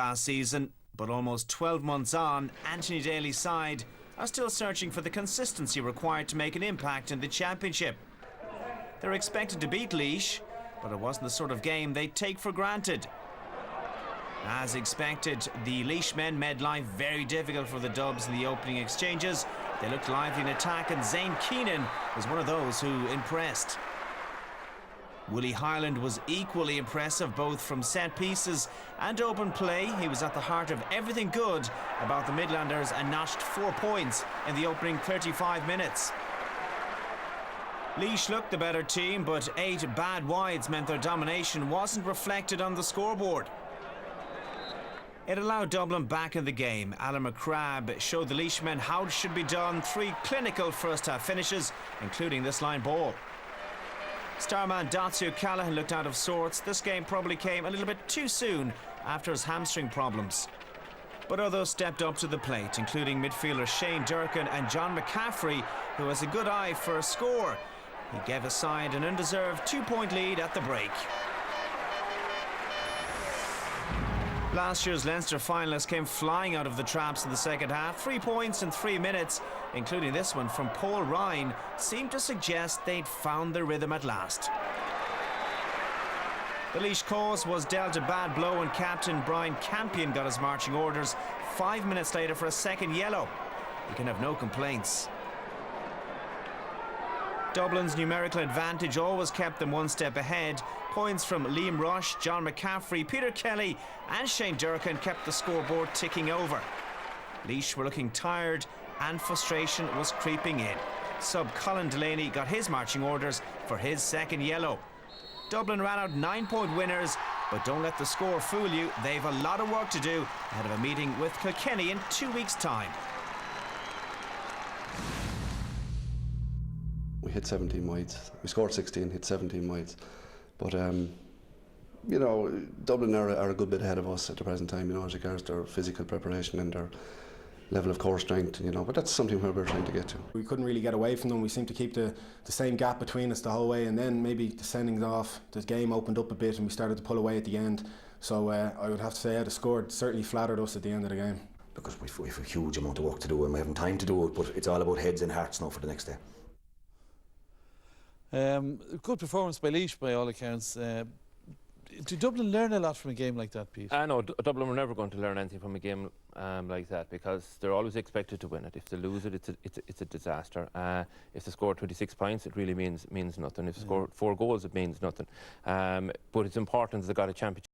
last season, but almost 12 months on, Anthony Daly's side are still searching for the consistency required to make an impact in the championship. They're expected to beat Laois, but it wasn't the sort of game they'd take for granted. As expected, the Laois men made life very difficult for the Dubs in the opening exchanges. They looked lively in attack, and Zane Keenan was one of those who impressed. Willie Highland was equally impressive, both from set pieces and open play. He was at the heart of everything good about the Midlanders and notched 4 points in the opening 35 minutes. Laois looked the better team, but 8 bad wides meant their domination wasn't reflected on the scoreboard. It allowed Dublin back in the game. Alan McCrabb showed the Laois men how it should be done. 3 clinical first-half finishes, including this line ball. Starman Datsu Callaghan looked out of sorts. This game probably came a little bit too soon after his hamstring problems. But others stepped up to the plate, including midfielder Shane Durkin and John McCaffrey, who has a good eye for a score. He gave his side an undeserved 2-point lead at the break. Last year's Leinster finalists came flying out of the traps in the second half. 3 points in 3 minutes, including this one from Paul Ryan, seemed to suggest they'd found their rhythm at last. The Laois cause was dealt a bad blow, and captain Brian Campion got his marching orders 5 minutes later for a second yellow. He can have no complaints. Dublin's numerical advantage always kept them one step ahead. Points from Liam Rush, John McCaffrey, Peter Kelly and Shane Durkin kept the scoreboard ticking over. Laois were looking tired and frustration was creeping in. Sub Colin Delaney got his marching orders for his second yellow. Dublin ran out 9-point winners, but don't let the score fool you. They've a lot of work to do ahead of a meeting with Kilkenny in 2 weeks' time. We hit 17 wides. We scored 16, hit 17 wides. But, you know, Dublin are a good bit ahead of us at the present time, you know, as regards their physical preparation and their level of core strength, you know, but that's something where we're trying to get to. We couldn't really get away from them. We seemed to keep the same gap between us the whole way, and then maybe the sendings off, the game opened up a bit and we started to pull away at the end. So I would have to say the score certainly flattered us at the end of the game. Because we've a huge amount of work to do and we haven't time to do it, but it's all about heads and hearts now for the next day. Good performance by Laois by all accounts. Did Dublin learn a lot from a game like that, Pete? No, Dublin were never going to learn anything from a game like that, because they're always expected to win it. If they lose it, it's a disaster. If they score 26 points, it really means nothing. If they score 4 goals, it means nothing. But it's important they got a championship.